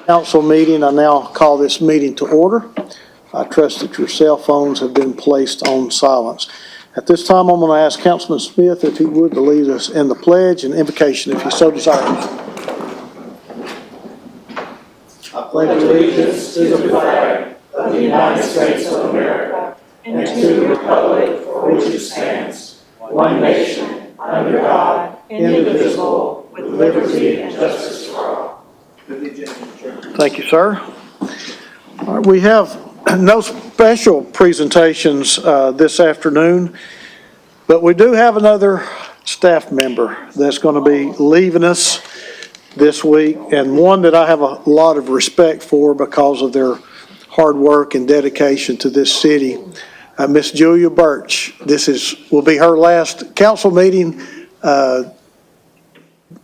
Council meeting, I now call this meeting to order. I trust that your cell phones have been placed on silence. At this time, I'm going to ask Councilman Smith if he would to lead us in the pledge and invocation if he so desires. I pledge allegiance to the flag of the United States of America and to the republic for which it stands, one nation, under God, indivisible, with liberty and justice for all. Thank you, sir. All right, we have no special presentations this afternoon, but we do have another staff member that's going to be leaving us this week, and one that I have a lot of respect for because of their hard work and dedication to this city. Miss Julia Birch. Will be her last council meeting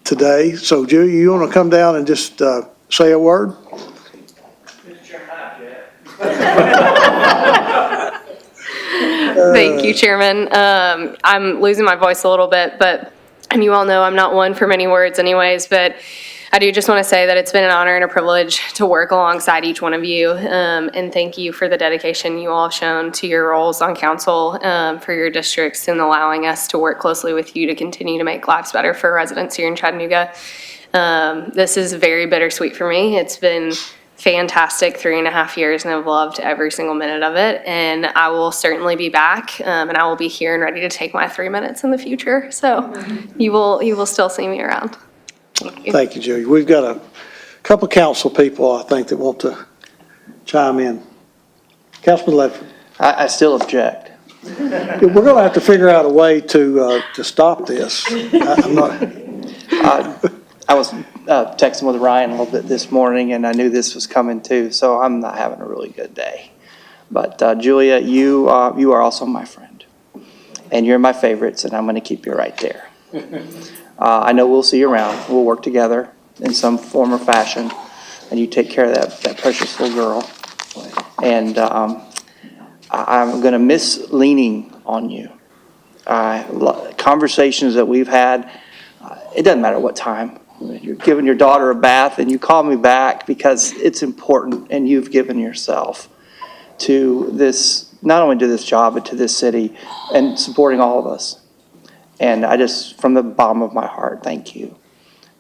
today. So, Julia, you want to come down and just say a word? Thank you, Chairman. I'm losing my voice a little bit, and you all know I'm not one for many words anyways, but I do just want to say that it's been an honor and a privilege to work alongside each one of you, and thank you for the dedication you all have shown to your roles on council, for your districts, and allowing us to work closely with you to continue to make lives better for residents here in Chattanooga. This is very bittersweet for me. It's been fantastic 3.5 years, and I've loved every single minute of it, and I will certainly be back, and I will be here and ready to take my 3 minutes in the future, so you will still see me around. Thank you, Julia. We've got a couple council people, I think, that want to chime in. Councilman Ledford. I still object. We're going to have to figure out a way to stop this. I was texting with Ryan a little bit this morning, and I knew this was coming too, so I'm not having a really good day. But Julia, you are also my friend, and you're my favorites, and I'm going to keep you right there. I know we'll see you around. We'll work together in some form or fashion, and you take care of that precious little girl. And I'm going to miss leaning on you. Conversations that we've had, it doesn't matter what time. You're giving your daughter a bath, and you call me back because it's important, and you've given yourself to this, not only to this job, but to this city, and supporting all of us. And I just, from the bottom of my heart, thank you.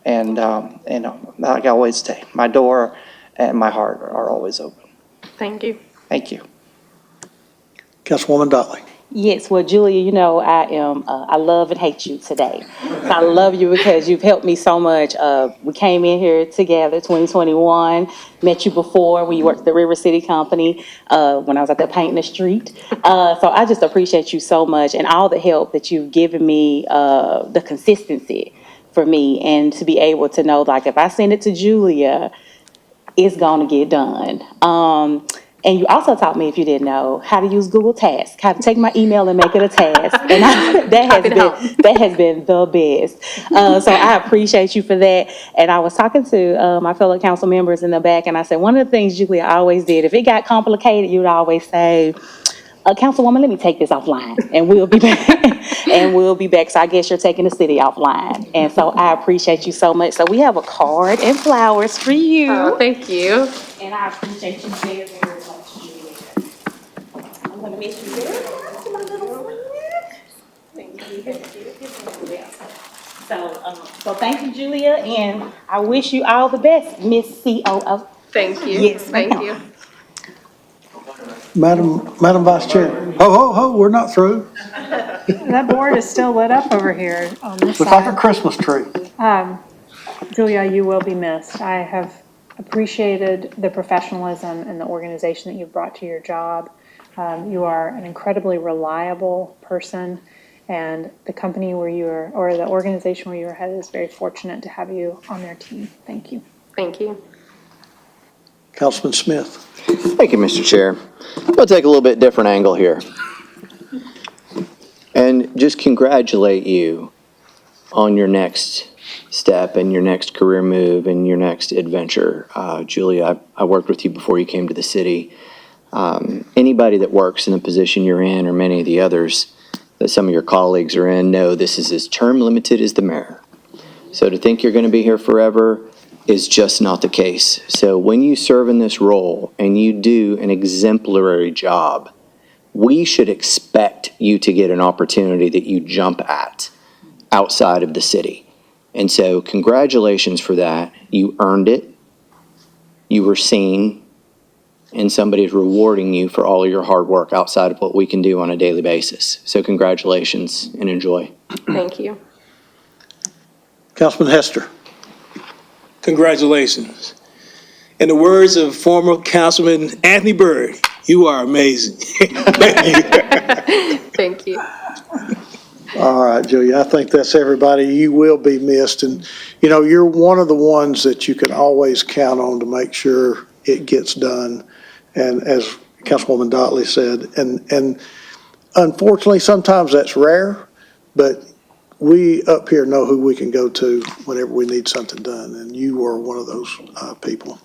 And like I always say, my door and my heart are always open. Thank you. Thank you. Councilwoman Dolly. Yes, well, Julia, you know, I love and hate you today. I love you because you've helped me so much. We came in here together, 2021, met you before when you worked at the River City Company, when I was out there painting the street. So I just appreciate you so much and all the help that you've given me, the consistency for me, and to be able to know, like, if I send it to Julia, it's gonna get done. And you also taught me, if you didn't know, how to use Google Tasks, how to take my email and make it a task. And that has been the best. So I appreciate you for that. And I was talking to my fellow council members in the back, and I said, one of the things Julia always did, if it got complicated, you would always say, Councilwoman, let me take this offline, and we'll be back. So I guess you're taking the city offline. And so I appreciate you so much. So we have a card and flowers for you. Oh, thank you. And I appreciate you very, very much. I'm going to miss you very much, my little friend. Thank you. So thank you, Julia, and I wish you all the best, Miss COO. Thank you. Yes, Thank you. Madam Vice Chair. Ho, we're not through. That board is still lit up over here on this Looks side. like a Christmas tree. Julia, you will be missed. I have appreciated the professionalism and the organization that you've brought to your job. You are an incredibly reliable person, and the company where you are, or the organization where you are headed, is very fortunate to have you on their team. Thank you. Thank you. Councilman Smith. Thank you, Mr. Chair. I'll take a little bit different angle here and just congratulate you on your next step and your next career move and your next adventure. Julia, I worked with you before you came to the city. Anybody that works in the position you're in, or many of the others that some of your colleagues are in, know this is as term limited as the mayor. So to think you're going to be here forever is just not the case. So when you serve in this role and you do an exemplary job, we should expect you to get an opportunity that you jump at outside of the city. And so congratulations for that. You earned it. You were seen, and somebody is rewarding you for all of your hard work outside of what we can do on a daily basis. So congratulations and enjoy. Thank you. Councilman Hester. Congratulations. In the words of former Councilman Anthony Byrd, you are amazing. Thank you. All right, Julia, I think that's everybody. You will be missed. And, you know, you're one of the ones that you can always count on to make sure it gets done. And as Councilwoman Dotley said, and unfortunately, sometimes that's rare, but we up here know who we can go to whenever we need something done. And you are one of those people.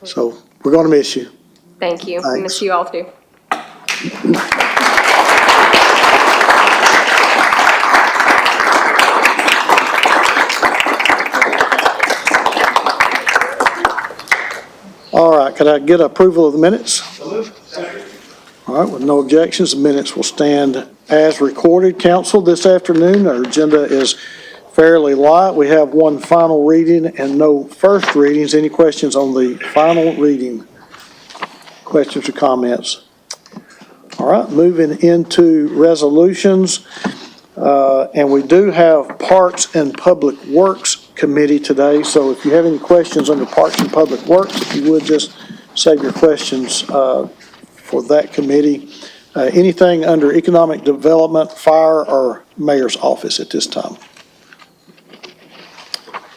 So we're going to miss you. Thank you. Thanks. Miss you all too. All right, could I get approval of the minutes? All right, with no objections, the minutes will stand as recorded. Council, this afternoon, our agenda is fairly light. We have one final reading and no first readings. Any questions on the final reading? Questions or comments? All right, moving into resolutions. And we do have Parks and Public Works Committee today, so if you have any questions under Parks and Public Works, if you would just save your questions for that committee. Anything under Economic Development, Fire, or Mayor's Office at this time?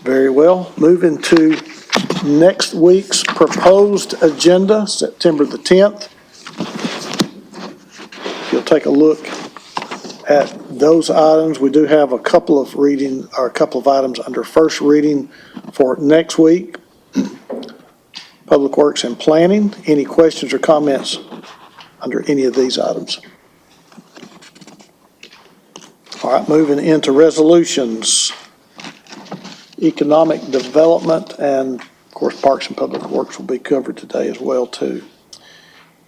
Very well. Moving to next week's proposed agenda, September the 10th. If you'll take a look at those items, we do have a couple of items under first reading for next week. Public Works and Planning. Any questions or comments under any of these items? All right, moving into resolutions. Economic Development and, of course, Parks and Public Works will be covered today as well, too.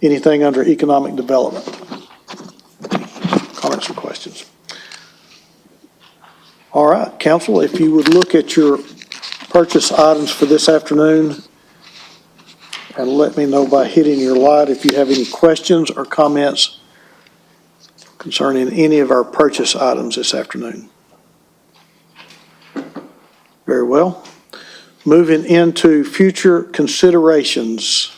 Anything under Economic Development? Comments or questions? All right, council, if you would look at your purchase items for this afternoon and let me know by hitting your light if you have any questions or comments concerning any of our purchase items this afternoon. Very well. Moving into future considerations.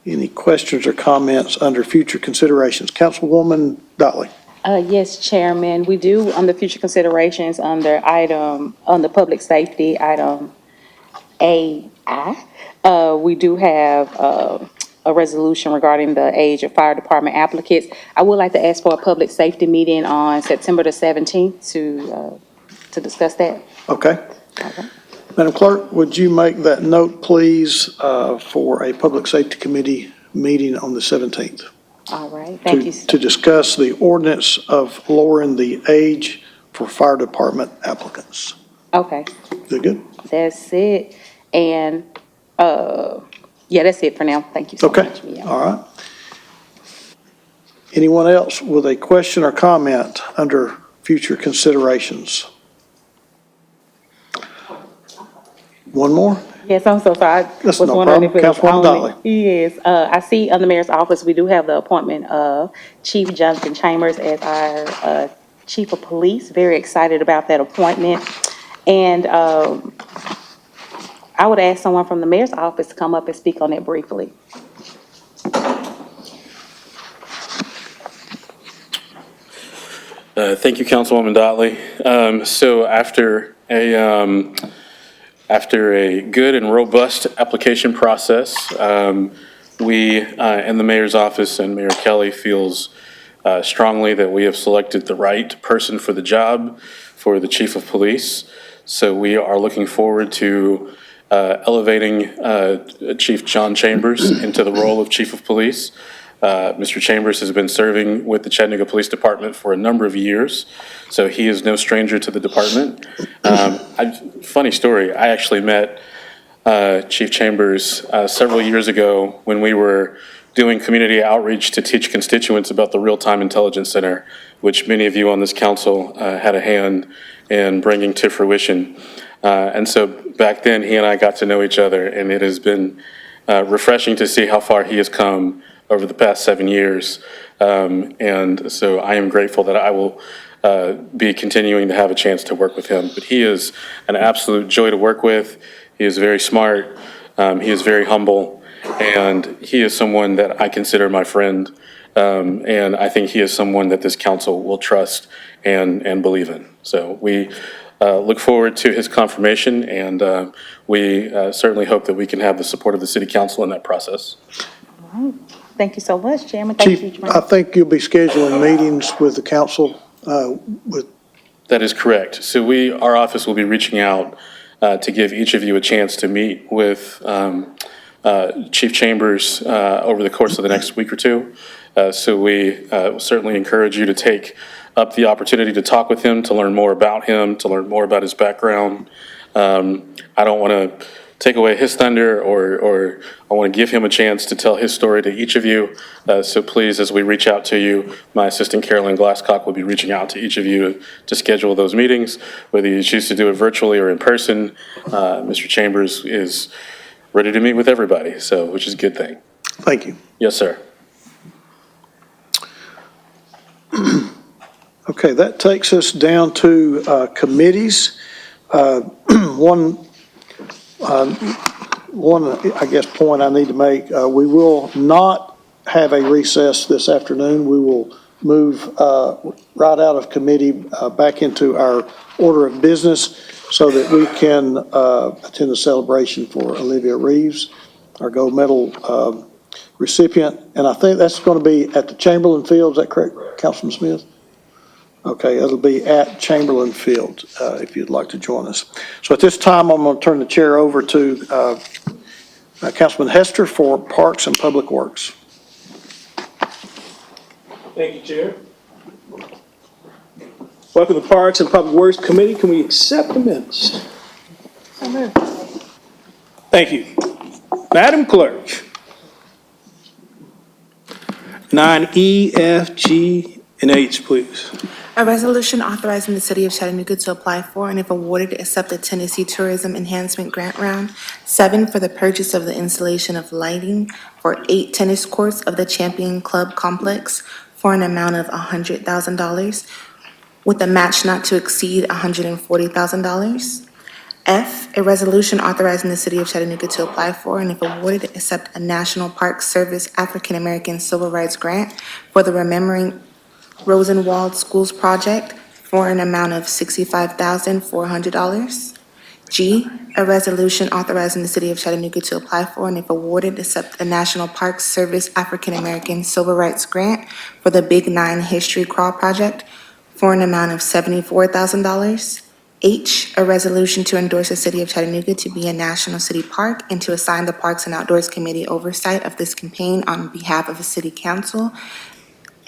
Any questions or comments under future considerations? Councilwoman Dotley. Yes, Chairman, we do, on the future considerations, under the public safety, item AI, we do have a resolution regarding the age of fire department applicants. I would like to ask for a public safety meeting on September the 17th to discuss that. Okay. Madam Clerk, would you make that note, please, for a Public Safety Committee meeting on the 17th? All right, thank you. To discuss the ordinance of lowering the age for fire department applicants. Okay, Is that good? that's it. And, yeah, that's it for now. Thank you so Okay, much. Yeah. all right. Anyone else with a question or comment under future considerations? One more? Yes, I'm so sorry. I That's was no wondering problem. if it was Councilwoman only- Dolly. Yes, I see on the mayor's office, we do have the appointment of Chief Jonathan Chambers as our chief of police. Very excited about that appointment. And I would ask someone from the mayor's office to come up and speak on it briefly. Thank you, Councilwoman Dotley. So after a good and robust application process, we in the mayor's office and Mayor Kelly feels strongly that we have selected the right person for the job for the chief of police. So we are looking forward to elevating Chief John Chambers into the role of chief of police. Mr. Chambers has been serving with the Chattanooga Police Department for a number of years, so he is no stranger to the department. Funny story, I actually met Chief Chambers several years ago when we were doing community outreach to teach constituents about the Real-Time Intelligence Center, which many of you on this council had a hand in bringing to fruition. And so back then, he and I got to know each other, and it has been refreshing to see how far he has come over the past 7 years. And so I am grateful that I will be continuing to have a chance to work with him. But he is an absolute joy to work with. He is very smart. He is very humble. And he is someone that I consider my friend. And I think he is someone that this council will trust and believe in. So we look forward to his confirmation, and we certainly hope that we can have the support of the city council in that process. All right. Thank you so much, Chairman. Thank you, Chief, I think you'll be scheduling meetings with the council with. That is correct. So our office will be reaching out to give each of you a chance to meet with Chief Chambers over the course of the next week or two. So we certainly encourage you to take up the opportunity to talk with him, to learn more about him, to learn more about his background. I don't want to take away his thunder, or I want to give him a chance to tell his story to each of you. So please, as we reach out to you, my assistant Carolyn Glasscock will be reaching out to each of you to schedule those meetings, whether you choose to do it virtually or in person. Mr. Chambers is ready to meet with everybody, so which is a good thing. Thank you. Yes, sir. Okay, that takes us down to committees. One, I guess, point I need to make, we will not have a recess this afternoon. We will move right out of committee back into our order of business so that we can attend the celebration for Olivia Reeves, our gold medal recipient. And I think that's going to be at the Chamberlain Field. Is that correct, Councilman Smith? Okay, it'll be at Chamberlain Field if you'd like to join us. So at this time, I'm going to turn the chair over to Councilman Hester for Parks and Public Works. Thank you, Chair. Welcome to Parks and Public Works Committee. Can we accept the minutes? So moved. Thank you. Madam Clerk. 9E, F, G, and H, please. A resolution authorizing the city of Chattanooga to apply for and if awarded, accept the Tennessee Tourism Enhancement Grant Round 7 for the purchase of the installation of lighting for 8 tennis courts of the Champion Club Complex for an amount of $100,000 with a match not to exceed $140,000. F, a resolution authorizing the city of Chattanooga to apply for and if awarded, accept a National Park Service African American Civil Rights Grant for the Remembering Rosenwald Schools Project for an amount of $65,400. G, a resolution authorizing the city of Chattanooga to apply for and if awarded, accept a National Park Service African American Civil Rights Grant for the Big 9 History Crawl Project for an amount of $74,000. H, a resolution to endorse the city of Chattanooga to be a national city park and to assign the Parks and Outdoors Committee oversight of this campaign on behalf of the city council,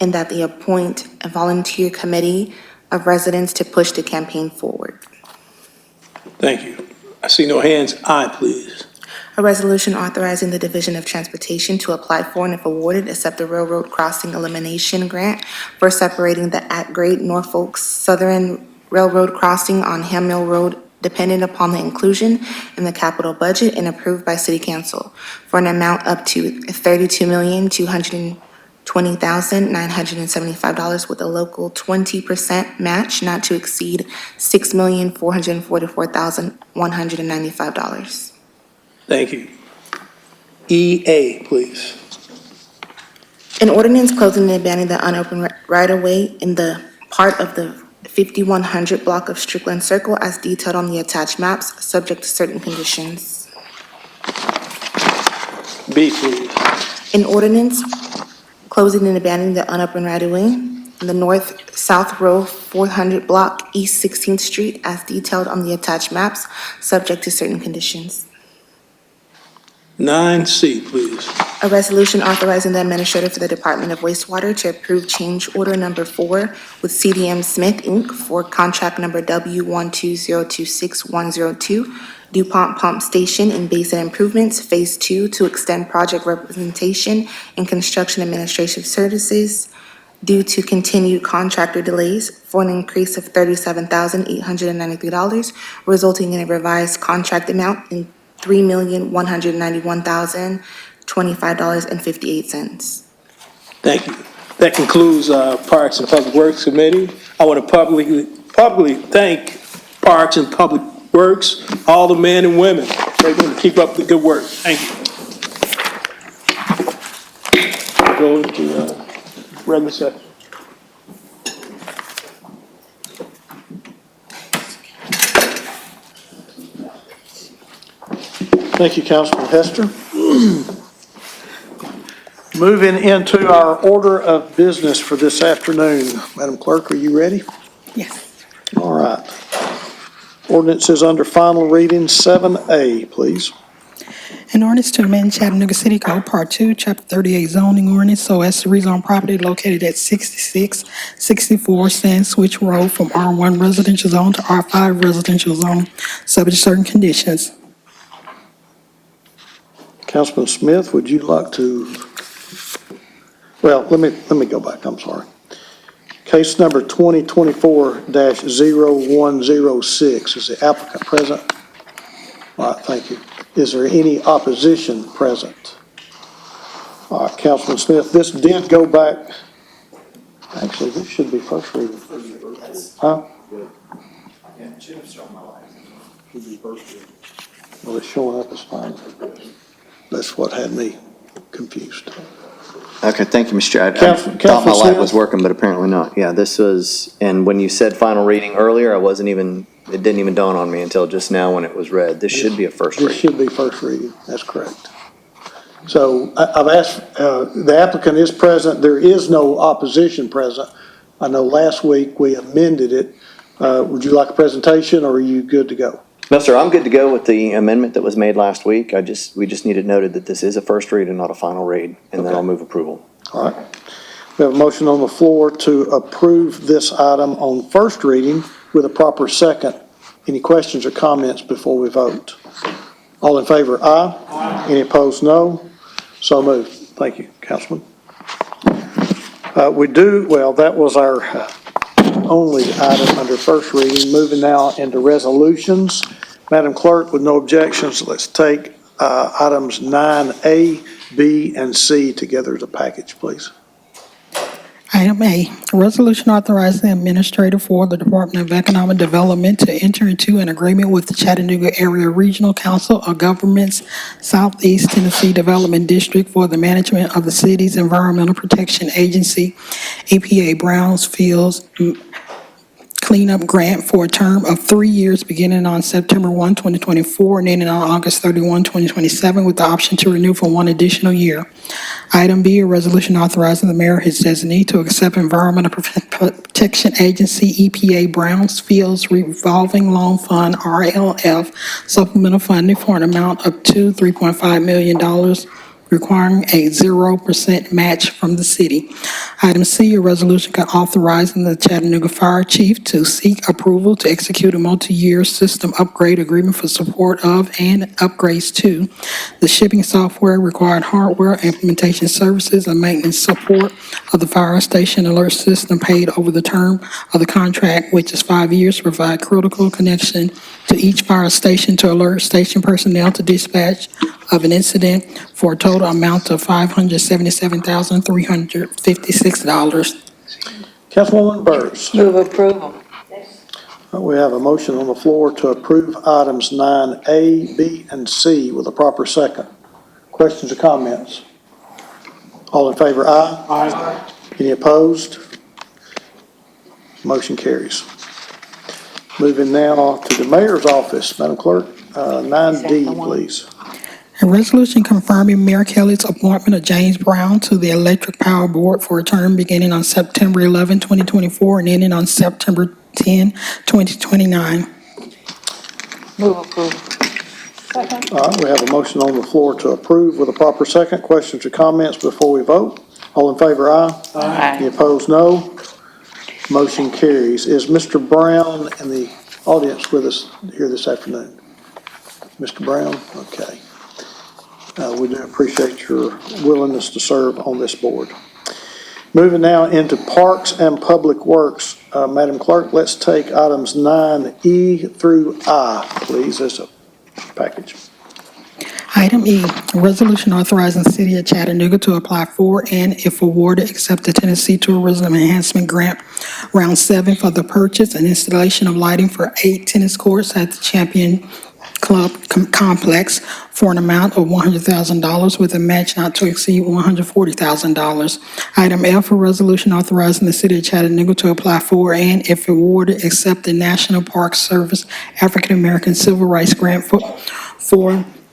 and that they appoint a volunteer committee of residents to push the campaign forward. Thank you. I see no hands. Aye, please. A resolution authorizing the Division of Transportation to apply for and if awarded, accept the Railroad Crossing Elimination Grant for separating the at-grade Norfolk Southern Railroad crossing on Ham Mill Road dependent upon the inclusion in the capital budget and approved by City Council for an amount up to $32,220,975 with a local 20% match not to exceed $6,444,195. Thank you. EA, please. An ordinance closing and banning the unopened right-of-way in the part of the 5100 block of Strickland Circle as detailed on the attached maps, subject to certain conditions. B, please. An ordinance closing and abandoning the unopened right-of-way in the north-south row 400 block East 16th Street as detailed on the attached maps, subject to certain conditions. 9C, please. A resolution authorizing the administrator for the Department of Wastewater to approve change order number 4 with CDM Smith, Inc. for contract number W12026-102, DuPont Pump Station and Basin Improvements, Phase 2, to extend project representation and construction administrative services due to continued contractor delays for an increase of $37,893, resulting in a revised contract amount in $3,191,025.58. Thank you. That concludes Parks and Public Works Committee. I want to publicly thank Parks and Public Works, all the men and women. They're going to keep up the good work. Thank you. Go into regular session. Thank you, Councilman Hester. Moving into our order of business for this afternoon. Madam Clerk, are you ready? Yes. All right. Ordinances under final reading, 7A, please. An ordinance to amend Chattanooga City Code Part 2, Chapter 38 zoning ordinance so as to rezone property located at 6664 Sand Switch Road from R1 residential zone to R5 residential zone, subject to certain conditions. Councilman Smith, would you like to, well, let me go back, I'm sorry. Case number 2024-0106, is the applicant present? All right, thank you. Is there any opposition present? All right, Councilman Smith, this did go back, actually, this should be first reading. Huh? Well, it's showing up as fine. That's what had me confused. Okay, thank you, Mr. Chair. I Councilman thought my light Smith? was working, but apparently not. Yeah, this was, and when you said final reading earlier, it didn't even dawn on me until just now when it was read. This should be a first This reading. should be first reading, that's correct. So I've asked, the applicant is present, there is no opposition present. I know last week we amended it. Would you like a presentation or are you good to go? No, sir, I'm good to go with the amendment that was made last week. We just needed noted that this is a first read and not a final read, and then I'll move approval. All right. We have a motion on the floor to approve this item on first reading with a proper second. Any questions or comments before we vote? All in favor, aye. Aye. Any opposed, no. So moved. Thank you, Councilman. That was our only item under first reading. Moving now into resolutions. Madam Clerk, with no objections, let's take items 9A, B, and C together as a package, please. Item A, a resolution authorizing the administrator for the Department of Economic Development to enter into an agreement with the Chattanooga Area Regional Council of Governments Southeast Tennessee Development District for the management of the city's Environmental Protection Agency, EPA Brownfields Cleanup Grant for a term of 3 years beginning on September 1, 2024 and ending on August 31, 2027 with the option to renew for 1 additional year. Item B, a resolution authorizing the mayor or his designee to accept Environmental Protection Agency EPA Brownfields Revolving Loan Fund RLF supplemental funding for an amount up to $3.5 million requiring a 0% match from the city. Item C, a resolution authorizing the Chattanooga Fire Chief to seek approval to execute a multi-year system upgrade agreement for support of and upgrades to the shipping software, required hardware, implementation services, and maintenance support of the fire station alert system paid over the term of the contract, which is 5 years, to provide critical connection to each fire station to alert station personnel to dispatch of an incident for a total amount of $577,356. Councilwoman Burrs. Move approval. We have a motion on the floor to approve items 9A, B, and C with a proper second. Questions or comments? All in favor, aye. Aye. Any opposed? Motion carries. Moving now to the mayor's office. Madam Clerk, 9D, please. A resolution confirming Mayor Kelly's appointment of James Brown to the Electric Power Board for a term beginning on September 11, 2024 and ending on September 10, 2029. Move approval. Second. All right, we have a motion on the floor to approve with a proper second. Questions or comments before we vote? All in favor, aye. Aye. Any opposed, no. Motion carries. Is Mr. Brown in the audience with us here this afternoon? Mr. Brown? Okay. We do appreciate your willingness to serve on this board. Moving now into Parks and Public Works. Madam Clerk, let's take items 9E through I, please, as a package. Item E, a resolution authorizing the City of Chattanooga to apply for and, if awarded, accept the Tennessee Tourism Enhancement Grant Round 7 for the purchase and installation of lighting for 8 tennis courts at the Champion Club Complex for an amount of $100,000 with a match not to exceed $140,000. Item F, a resolution authorizing the City of Chattanooga to apply for and, if awarded, accept the National Park Service African American Civil Rights Grant for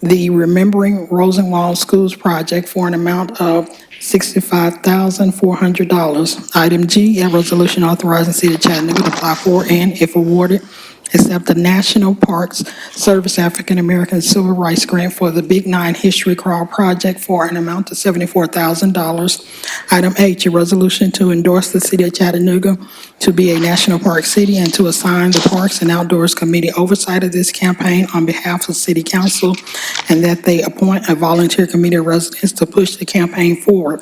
the Remembering Rosenwald Schools project for an amount of $65,400. Item G, a resolution authorizing the City of Chattanooga to apply for and, if awarded, accept the National Parks Service African American Civil Rights Grant for the Big Nine History Crawl project for an amount of $74,000. Item H, a resolution to endorse the City of Chattanooga to be a national park city and to assign the Parks and Outdoors Committee oversight of this campaign on behalf of City Council, and that they appoint a volunteer committee of residents to push the campaign forward.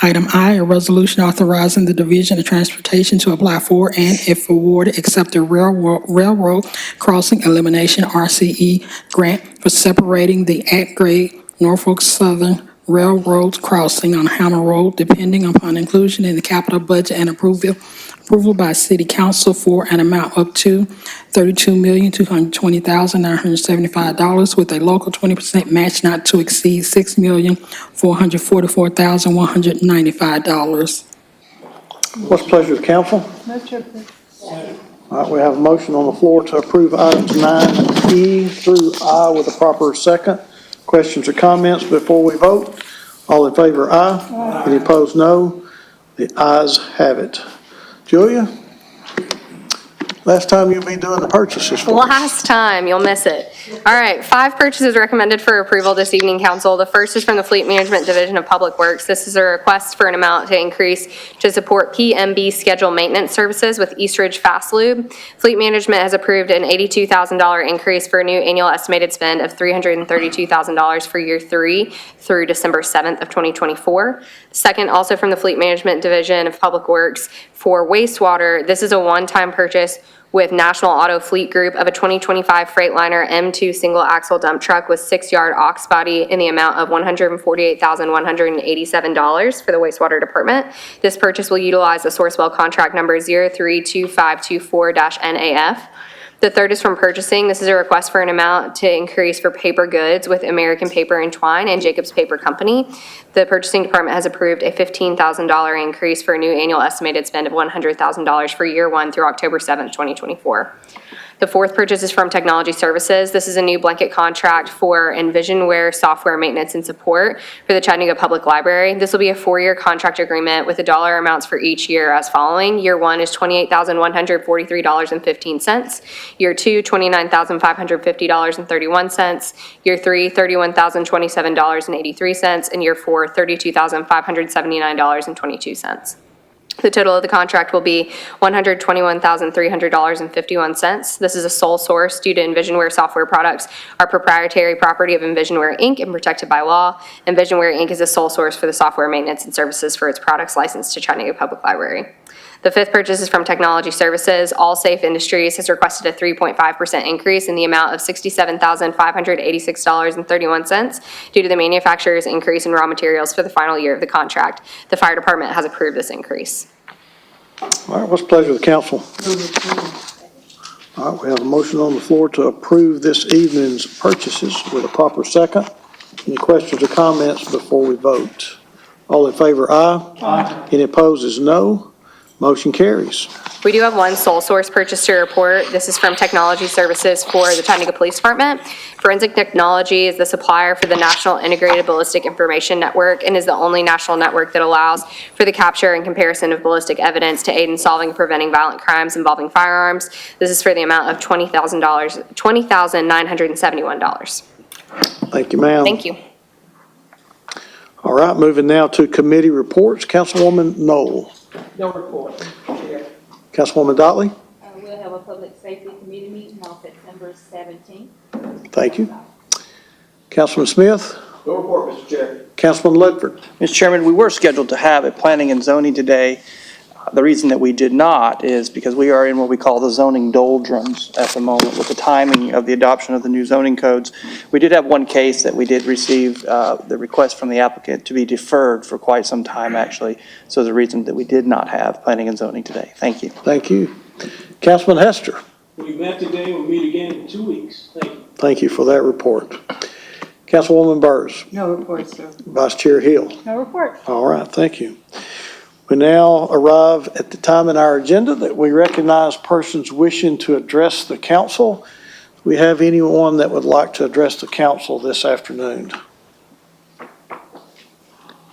Item I, a resolution authorizing the Division of Transportation to apply for and, if awarded, accept the railroad crossing elimination RCE grant for separating the at-grade Norfolk Southern Railroad crossing on Hammer Road, depending upon inclusion in the capital budget and approval by City Council for an amount up to $32,220,975 with a local 20% match not to exceed $6,444,195. What's the pleasure of the council? Move to approve. All right, we have a motion on the floor to approve items 9E through I with a proper second. Questions or comments before we vote? All in favor, aye. Aye. Any opposed, no. The ayes have it. Julia, last time you'll be doing the purchases for us. Last time, you'll miss it. All right, 5 purchases recommended for approval this evening, council. The first is from the Fleet Management Division of Public Works. This is a request for an amount to increase to support PMB schedule maintenance services with Eastridge Fast Lube. Fleet Management has approved an $82,000 increase for a new annual estimated spend of $332,000 for year 3 through December 7th of 2024. Second, also from the Fleet Management Division of Public Works for wastewater. This is a one-time purchase with National Auto Fleet Group of a 2025 Freightliner M2 single-axle dump truck with 6-yard aux body in the amount of $148,187 for the wastewater department. This purchase will utilize the Sourcewell contract number 032524-NAF. The third is from purchasing. This is a request for an amount to increase for paper goods with American Paper and Twine and Jacobs Paper Company. The purchasing department has approved a $15,000 increase for a new annual estimated spend of $100,000 for year 1 through October 7th, 2024. The fourth purchase is from Technology Services. This is a new blanket contract for Envisionware software maintenance and support for the Chattanooga Public Library. This will be a 4-year contract agreement with the dollar amounts for each year as following. Year 1 is $28,143.15. Year 2, $29,550.31. Year 3, $31,027.83. And year 4, $32,579.22. The total of the contract will be $121,300.51. This is a sole source due to Envisionware software products are proprietary property of Envisionware Inc. and protected by law. Envisionware Inc. is a sole source for the software maintenance and services for its products licensed to Chattanooga Public Library. The fifth purchase is from Technology Services. All Safe Industries has requested a 3.5% increase in the amount of $67,586.31 due to the manufacturer's increase in raw materials for the final year of the contract. The fire department has approved this increase. All right, what's the pleasure of the council? All right, we have a motion on the floor to approve this evening's purchases with a proper second. Any questions or comments before we vote? All in favor, aye. Aye. Any opposed is no. Motion carries. We do have one sole source purchase to report. This is from Technology Services for the Chattanooga Police Department. Forensic Technology is the supplier for the National Integrated Ballistic Information Network and is the only national network that allows for the capture and comparison of ballistic evidence to aid in solving and preventing violent crimes involving firearms. This is for the amount of $20,971. Thank you, ma'am. Thank you. All right, moving now to committee reports. Councilwoman Knoll. No report, Mr. Chair. Councilwoman Dotley. We'll have a public safety committee meeting on September 17th. Thank you. Councilman Smith. No report, Mr. Chair. Councilman Ledford. Mr. Chairman, we were scheduled to have a planning and zoning today. The reason that we did not is because we are in what we call the zoning doldrums at the moment with the timing of the adoption of the new zoning codes. We did have one case that we did receive the request from the applicant to be deferred for quite some time, actually. So the reason that we did not have planning and zoning today. Thank you. Thank you. Councilman Hester. We met today, we'll meet again in 2 weeks. Thank you. Thank you for that report. Councilwoman Burrs. No report, sir. Vice Chair Hill. No report. All right, thank you. We now arrive at the time in our agenda that we recognize persons wishing to address the council. Do we have anyone that would like to address the council this afternoon?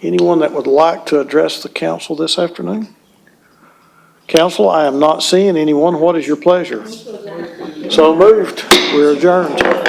Anyone that would like to address the council this afternoon? Council, I am not seeing anyone. What is your pleasure? So moved. We're adjourned.